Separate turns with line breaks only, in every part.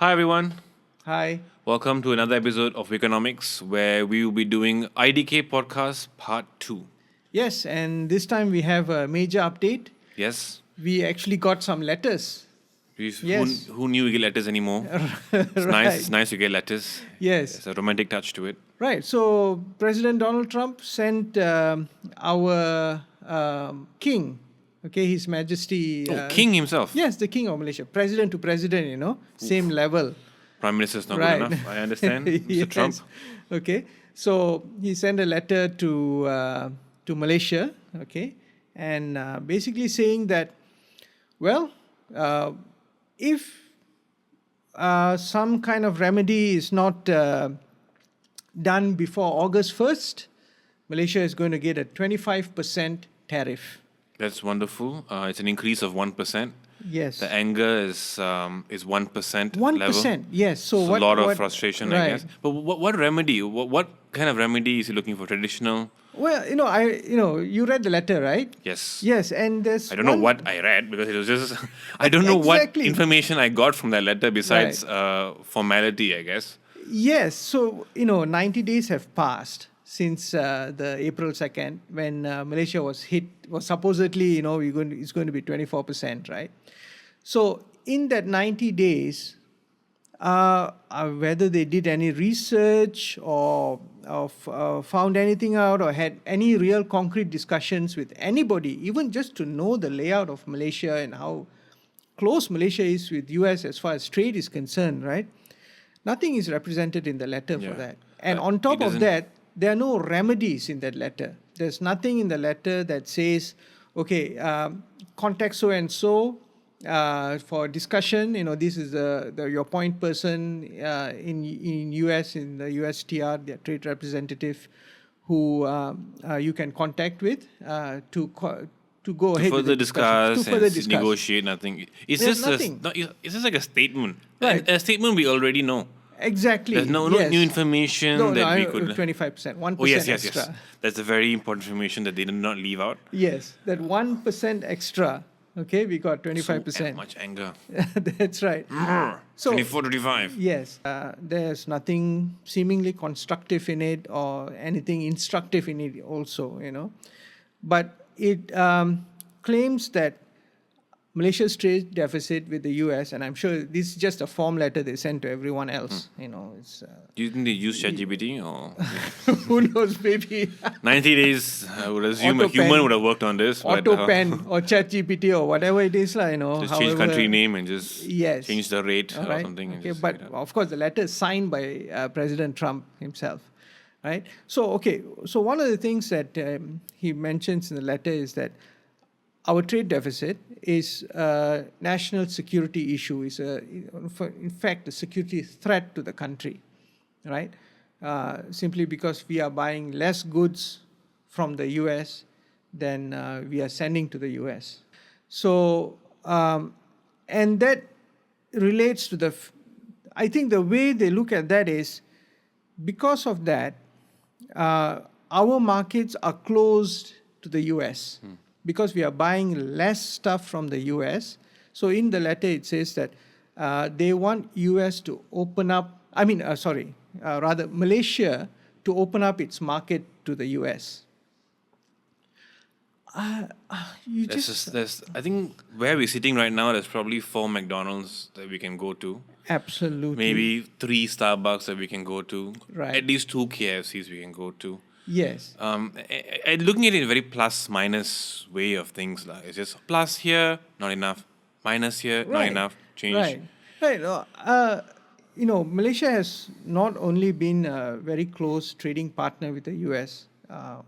Hi everyone,
Hi.
welcome to another episode of Weconomix where we will be doing IDK podcast part 2.
Yes, and this time we have a major update.
Yes,
We actually got some letters. Yes.
who knew we get letters anymore? It's
Right.
nice to get letters.
Yes.
There's a romantic touch to it.
Right. So President Donald Trump sent our king, okay, His Majesty.
King himself.
Yes, the King of Malaysia, president to president, same level.
Prime Minister's not
Right.
good enough, I understand. Mr.
Yes.
Trump.
Okay. So he sent a letter to Malaysia, okay, and basically saying that, well, if some kind of remedy is not done before August 1st, Malaysia is going to get a 25% tariff.
That's wonderful. It's an increase of 1%.
Yes.
The anger is 1%
1%,
level.
yes. So
It's
what,
a lot of
what-
frustration, I
right.
guess. But what remedy? What kind of remedy is he looking for? Traditional?
Well, you read the letter, right?
Yes.
Yes, and there's
I don't know what I read because it was just I don't know
Exactly.
what information I got from that letter besides formality, I guess.
Yes, so 90 days have passed since the April 2nd when Malaysia was supposedly it's going to be 24%, right? So in that 90 days, whether they did any research or found anything out or had any real concrete discussions with anybody, even just to know the layout of Malaysia and how close Malaysia is with US as far as trade is concerned, right? Nothing is represented in the letter for that. And on top of that, there are no remedies in that letter. There's nothing in the letter that says, okay, contact so and so for discussion. This is your point person in US, in the USTR, the trade representative, who you can contact with to go ahead
Further
with the discussion.
discuss
To further
and
discuss.
negotiate, nothing. It's
There's
just
nothing.
it's just like a statement.
Right.
A statement we already know.
Exactly.
There's no
yes.
new information that we could.
25%, 1%
Oh yes.
extra.
That's a very important information that they did not leave out.
Yes, that 1% extra. Okay, we got 25%.
So much anger.
That's right. So
24, 25.
yes, there's nothing seemingly constructive in it or anything instructive in it also, But it claims that Malaysia's trade deficit with the US, and I'm sure this is just a form letter they sent to everyone else. It's
Do you think they use ChatGPT or
who knows, maybe
90 days? I would assume a
Auto
human
pen.
would have worked on this. but,
Auto Pen or ChatGPT or whatever it is,
Just change country name and just
Yes.
change the rate or
Right.
something. and
Okay,
just
but
set it up.
of course the letter is signed by President Trump himself, right? So one of the things that he mentions in the letter is that our trade deficit is a national security issue. Is in fact a security threat to the country, right? Simply because we are buying less goods from the US than we are sending to the US. So and that relates to I think the way they look at that is because of that, our markets are closed to the US because we are buying less stuff from the US. So in the letter it says that they want US to open up, rather Malaysia to open up its market to the US.
I think where we're sitting right now, there's probably 4 McDonald's that we can go to.
Absolutely.
Maybe 3 Starbucks that we can go to.
Right.
At least 2 KFCs we can go to.
Yes.
Looking at it in a very plus-minus way of things. It's just plus here, not enough. Minus here, not enough. Change.
Right. Malaysia has not only been a very close trading partner with the US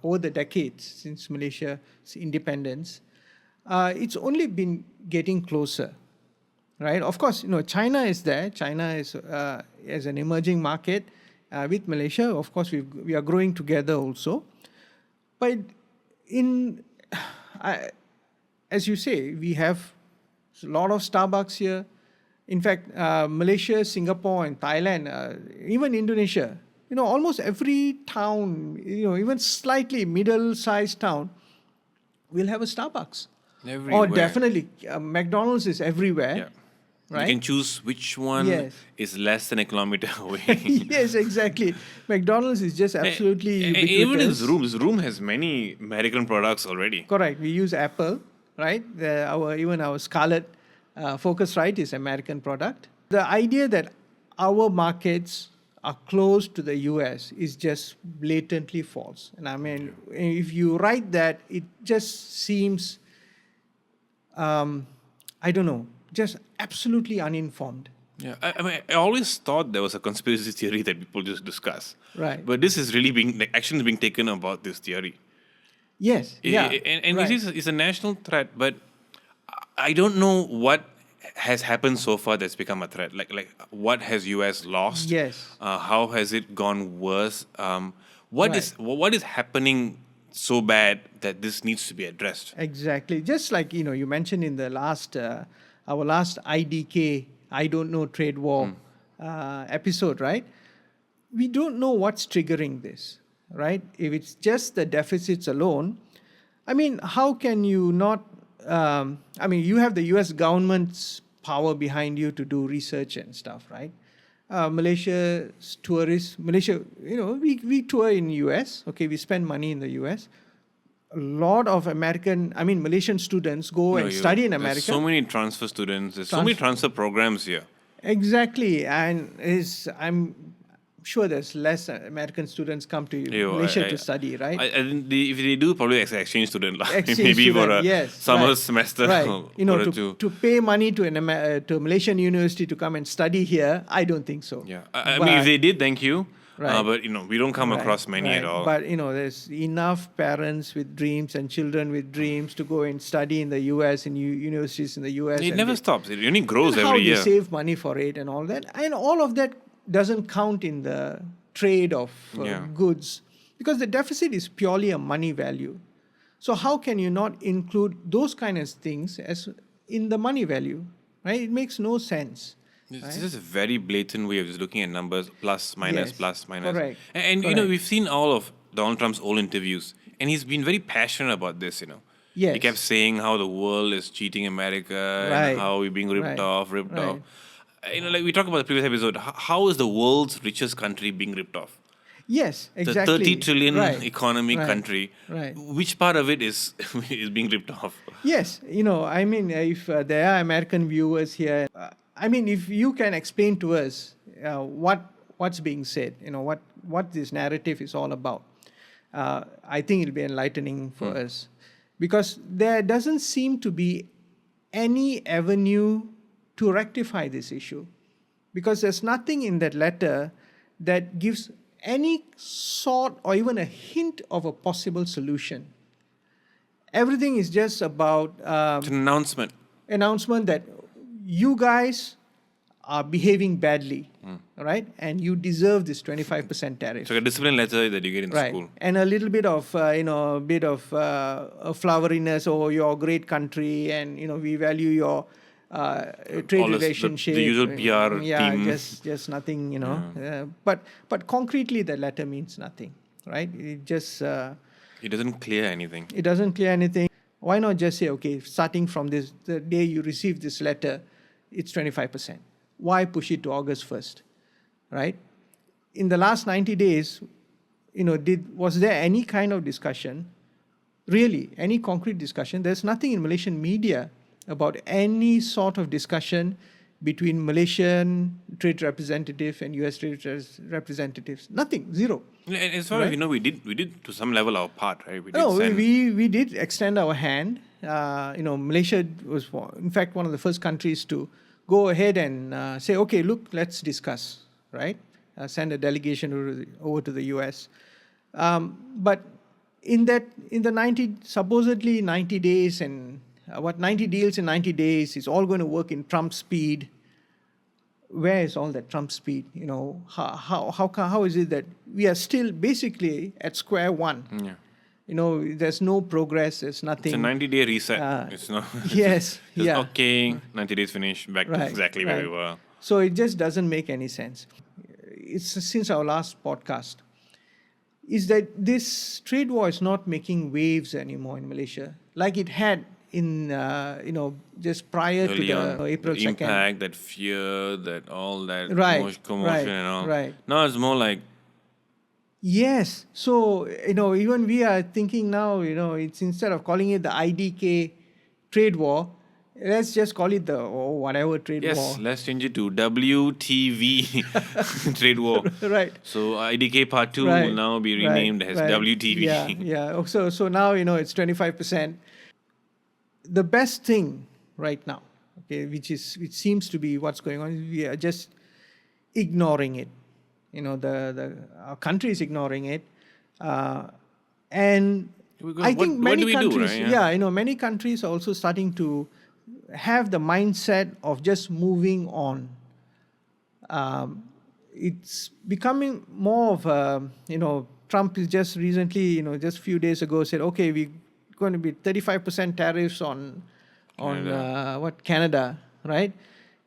over the decades since Malaysia's independence. It's only been getting closer, right? Of course, China is there. China is as an emerging market with Malaysia. Of course, we are growing together also. But as you say, we have a lot of Starbucks here. In fact, Malaysia, Singapore, and Thailand, even Indonesia, almost every town, even slightly middle-sized town, will have a Starbucks.
Everywhere.
Or definitely, McDonald's is everywhere.
Yeah.
right?
You can choose which one
Yes.
is less than a kilometer away.
Yes, exactly. McDonald's is just absolutely
Even
ubiquitous.
his room has many American products already.
Correct. We use Apple, right? Even our Scarlett Focusrite is American product. The idea that our markets are close to the US is just blatantly false. And I mean, if you write that, it just seems, I don't know, just absolutely uninformed.
Yeah, I mean, I always thought there was a conspiracy theory that people just discuss.
Right.
But this is really action is being taken about this theory.
Yes. Yeah.
And
right.
it's a national threat, but I don't know what has happened so far that's become a threat. Like what has US lost?
Yes.
How has it gone worse? What
Right.
what is happening so bad that this needs to be addressed?
Exactly. Just like, you mentioned in the last, our last IDK, I don't know, trade war episode, right? We don't know what's triggering this, right? If it's just the deficits alone, I mean, how can you not, I mean, you have the US government's power behind you to do research and stuff, right? Malaysia's tourists, we tour in US, okay, we spend money in the US. A lot of Malaysian students go and study in
There's
America.
so many transfer students. There's so many transfer programs here.
Exactly, and I'm sure there's less American students come to Malaysia to study, right?
I think if they do, probably as an exchange student,
Exchange
maybe
student,
for a
yes,
summer
right.
semester.
Right.
or two.
To pay money to to a Malaysian university to come and study here, I don't think so.
Yeah, I mean, if they did, thank you.
Right.
But we don't come across many at all.
But there's enough parents with dreams and children with dreams to go and study in the US, in universities in the US.
It
and
never stops. It only grows
how
every
they
year.
save money for it and all that. And all of that doesn't count in the trade of goods, because the deficit is purely a money value. So how can you not include those kind of things as in the money value, right? It makes no sense.
It's just a very blatant way of just looking at numbers, plus, minus,
Yes,
plus, minus.
correct,
And
correct.
we've seen all of Donald Trump's old interviews, and he's been very passionate about this,
Yes.
He kept saying how the world is cheating America
Right.
and how we're being ripped
Right.
off.
Right.
Like we talked about the previous episode, how is the world's richest country being ripped off?
Yes, exactly.
The 30 trillion
Right.
economy
Right.
country.
Right.
Which part of it is is being ripped off?
Yes, if there are American viewers here, if you can explain to us what's being said, what this narrative is all about, I think it'll be enlightening for us, because there doesn't seem to be any avenue to rectify this issue, because there's nothing in that letter that gives any sort or even a hint of a possible solution. Everything is just about
It's an announcement
that you guys are behaving badly, right? And you deserve this 25% tariff.
It's like a discipline letter that you get in
Right,
school.
and a little bit of a bit of floweriness. Oh, you're a great country, and we value your trade
All this-
relationship.
the usual PR
yeah,
team.
just nothing. But concretely, the letter means nothing, right? It just
It doesn't clear anything.
it doesn't clear anything. Why not just say, okay, starting from the day you receive this letter, it's 25%. Why push it to August 1st, right? In the last 90 days, was there any kind of discussion, really, any concrete discussion? There's nothing in Malaysian media about any sort of discussion between Malaysian trade representative and US trade representatives. Nothing, zero.
And as far as
Right.
we did to some level our part, right? We did
No,
send-
we did extend our hand. Malaysia was, in fact, one of the first countries to go ahead and say, okay, look, let's discuss, right? Send a delegation over to the US. But in the supposedly 90 days and 90 deals in 90 days is all going to work in Trump speed. Where is all that Trump speed? How is it that we are still basically at square one?
Yeah.
There's no progress. There's nothing.
It's a 90-day reset. It's not.
Yes.
Just,
Yeah.
okay, 90 days finish, back to
Right,
exactly where
right.
we were.
So it just doesn't make any sense. It's since our last podcast, is that this trade war is not making waves anymore in Malaysia like it had in just prior
Early
to
on,
the April
the
2nd.
impact, that fear, that all that
Right,
commotion
right,
and all.
right.
Now it's more like,
Yes. So, even we are thinking now, it's instead of calling it the IDK trade war, let's just call it the whatever trade
yes,
war.
let's change it to WTV trade war.
Right.
So IDK Part 2
Right.
will now be
Right.
renamed as
Right.
WTV.
Yeah. Yeah. So now, it's 25%. The best thing right now, okay, which seems to be what's going on, is we are just ignoring it. Our country is ignoring it, and
Because
I think
what
many
do we do,
countries,
right?
many countries are also starting to have the mindset of just moving on. It's becoming more of a, Trump is just recently, just a few days ago said, okay, we're going to be 35% tariffs on Canada, right?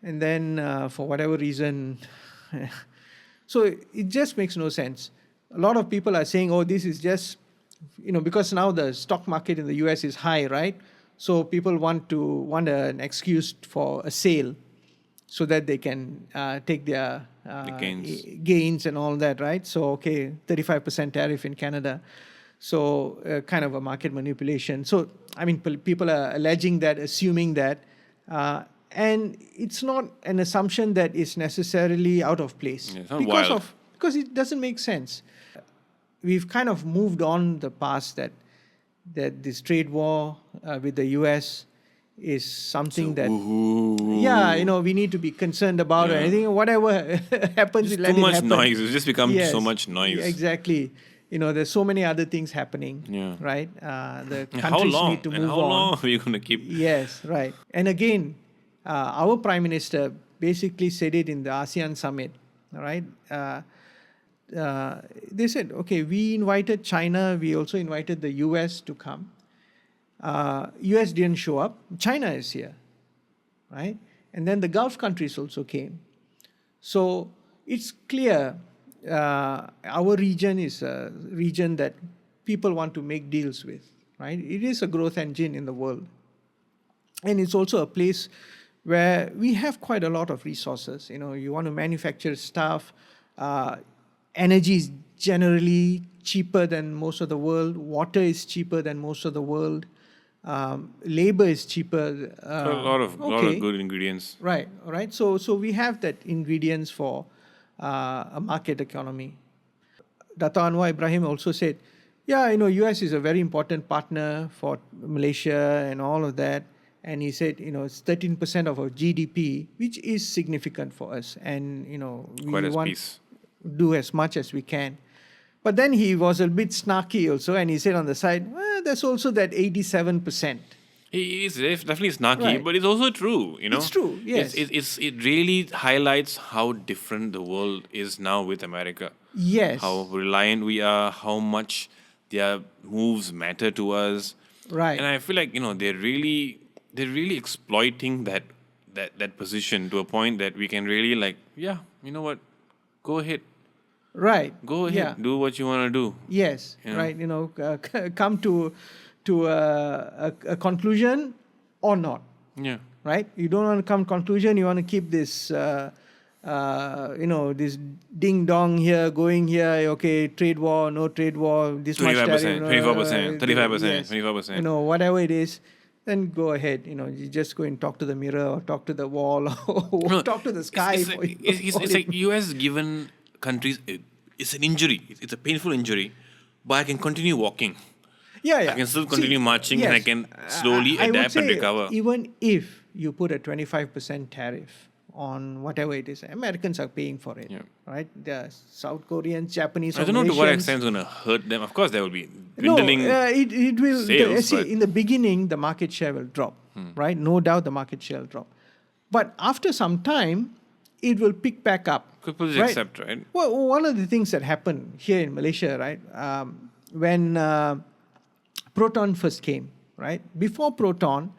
And then for whatever reason, so it just makes no sense. A lot of people are saying, oh, this is just, because now the stock market in the US is high, right? So people want an excuse for a sale so that they can take their gains and all that, right? So, okay, 35% tariff in Canada. So kind of a market manipulation. So, I mean, people are alleging that, assuming that, and it's not an assumption that is necessarily out of place.
Yeah, it's not wild.
Because it doesn't make sense. We've kind of moved on the past that this trade war with the US is something we need to be concerned about or anything. Whatever happens,
It's
let
too
it
much
happen.
noise. It's just become so much noise.
Exactly. There's so many other things happening, right? The countries need to move on.
How long are you going to keep?
Yes, right. And again, our Prime Minister basically said it in the ASEAN summit, right? They said, okay, we invited China, we also invited the US to come. US didn't show up, China is here, right? And then the Gulf countries also came. So it's clear our region is a region that people want to make deals with, right? It is a growth engine in the world. And it's also a place where we have quite a lot of resources. You want to manufacture stuff. Energy is generally cheaper than most of the world. Water is cheaper than most of the world. Labor is cheaper.
A lot of good ingredients.
Right. So we have that ingredients for a market economy. Dato' Anwar Ibrahim also said, US is a very important partner for Malaysia and all of that. And he said, it's 13% of our GDP, which is significant for us. And, we want to do as much as we can. But then he was a bit snarky also, and he said on the side, well, there's also that 87%.
It's definitely snarky,
Right.
but it's also true,
It's true, yes.
It really highlights how different the world is now with America.
Yes.
How reliant we are, how much their moves matter to us.
Right.
And I feel like, they're really exploiting that position to a point that we can really you know what, go ahead.
Right.
Go ahead, do what you want to do.
Yes, right. Come to a conclusion or not.
Yeah.
Right. You don't want to come to conclusion. You want to keep this, this ding dong here, going here. Okay, trade war, no trade war. This much
25%, 24%, 35%, 24%.
Whatever it is. Then go ahead. You just go and talk to the mirror or talk to the wall or talk to the sky.
It's like US given countries, it's an injury. It's a painful injury, but I can continue walking.
Yeah.
I can still continue marching, and I can slowly adapt and recover.
Even if you put a 25% tariff on whatever it is, Americans are paying for it, right? The South Koreans, Japanese,
I don't know to what extent it's going to hurt them. Of course, there will be dwindling
it will.
sales,
In the beginning, the market share will drop, right? No doubt the market share will drop. But after some time, it will pick back up.
People just accept, right?
Well, one of the things that happened here in Malaysia, right, when Proton first came, right? Before Proton,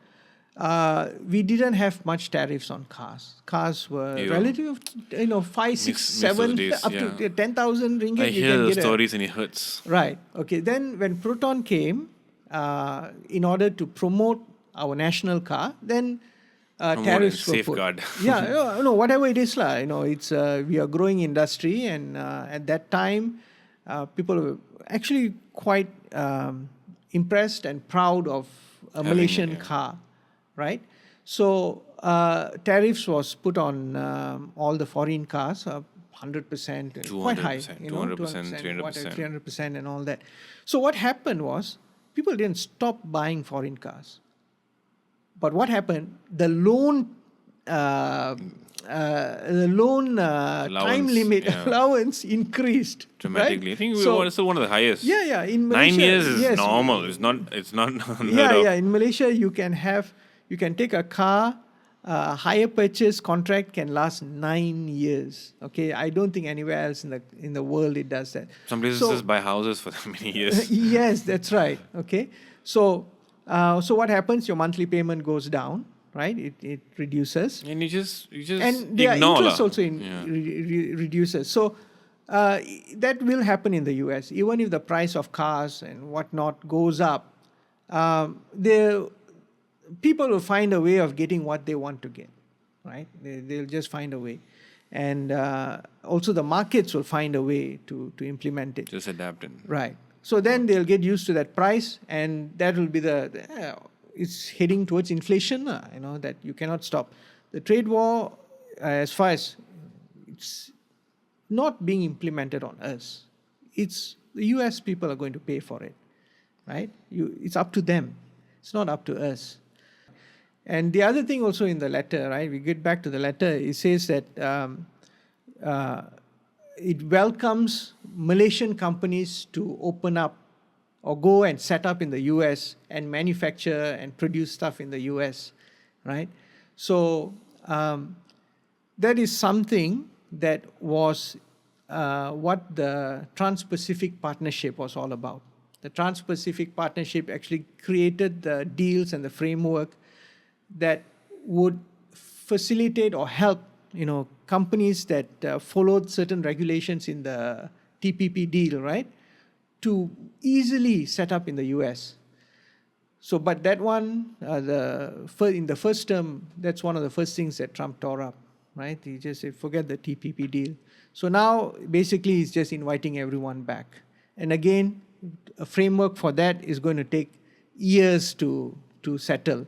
we didn't have much tariffs on cars. Cars were relative, 5, 6, 7, up to 10,000 ringgit.
I hear those stories and it hurts.
Right. Okay. Then when Proton came, in order to promote our national car, then
Promote
tariffs
and
were put.
safeguard.
Yeah, no, whatever it is, lah. It's we are growing industry, and at that time, people were actually quite impressed and proud of a
Having
Malaysian
it, yeah.
car, right? So tariffs was put on all the foreign cars, 100%, quite high,
200%, 300%.
300%, and all that. So what happened was people didn't stop buying foreign cars. But what happened? The loan time
Allowance,
limit
yeah.
allowance increased
Dramatically.
right?
I think we
So-
were still one of the highest.
Yeah. In Malaysia,
9 years is
yes,
normal. It's not unheard
Yeah.
of.
In Malaysia, you can take a car. Hire purchase contract can last 9 years. Okay, I don't think anywhere else in the world it does that.
Some places
So-
just buy houses for that many years.
Yes, that's right. Okay, so what happens? Your monthly payment goes down, right? It reduces,
And you just
and their
ignore
interest
lah.
also
Yeah.
reduces. So that will happen in the US. Even if the price of cars and whatnot goes up, the people will find a way of getting what they want to get, right? They'll just find a way, and also the markets will find a way to implement it.
Just adapting.
Right. So then they'll get used to that price, and that will be it's heading towards inflation, that you cannot stop. The trade war, as far as it's not being implemented on us, it's the US people are going to pay for it, right? It's up to them. It's not up to us. And the other thing also in the letter, right? We get back to the letter. It says that it welcomes Malaysian companies to open up or go and set up in the US and manufacture and produce stuff in the US, right? So that is something that was what the Trans-Pacific Partnership was all about. The Trans-Pacific Partnership actually created the deals and the framework that would facilitate or help companies that followed certain regulations in the TPP deal, right, to easily set up in the US. So, but that one, in the first term, that's one of the first things that Trump tore up, right? He just said, forget the TPP deal. So now, basically, he's just inviting everyone back. And again, a framework for that is going to take years to settle,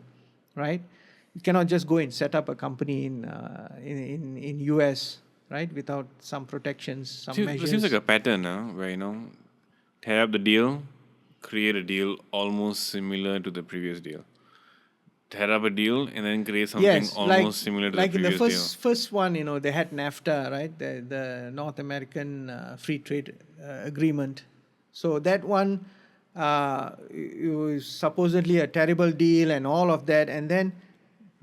right? You cannot just go and set up a company in US, right, without some protections, some measures.
It seems like a pattern, where tear up the deal, create a deal almost similar to the previous deal. Tear up a deal and then create something almost similar to the previous deal.
Like in the first one, they had NAFTA, right, the North American Free Trade Agreement. So that one, it was supposedly a terrible deal and all of that, and then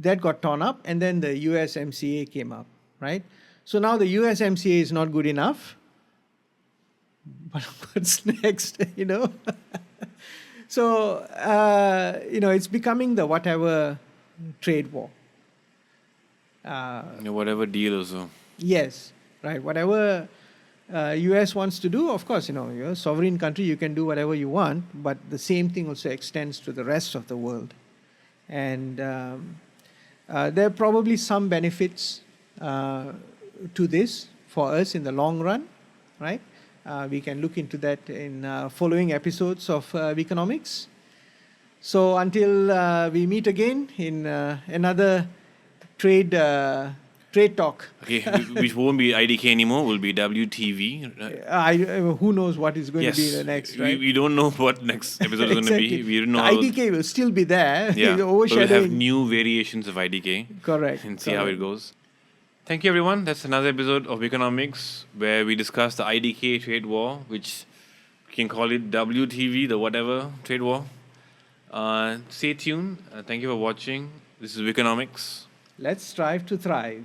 that got torn up, and then the USMCA came up, right? So now the USMCA is not good enough. But what's next, So, it's becoming the whatever trade war.
Whatever deal also.
Yes, right. Whatever US wants to do, of course, you're a sovereign country, you can do whatever you want, but the same thing also extends to the rest of the world. And there are probably some benefits to this for us in the long run, right? We can look into that in following episodes of Weconomix. So until we meet again in another trade talk.
Okay, which won't be IDK anymore, will be WTV.
Who knows what is going to be the next, right?
We don't know what next episode is going to be. We don't know
the IDK will still be there.
Yeah, so we'll
overshadowing.
have new variations of IDK.
Correct.
And see how it goes. Thank you, everyone. That's another episode of Weconomix, where we discuss the IDK trade war, which we can call it WTV, the whatever trade war. Stay tuned. Thank you for watching. This is Weconomix.
Let's strive to thrive.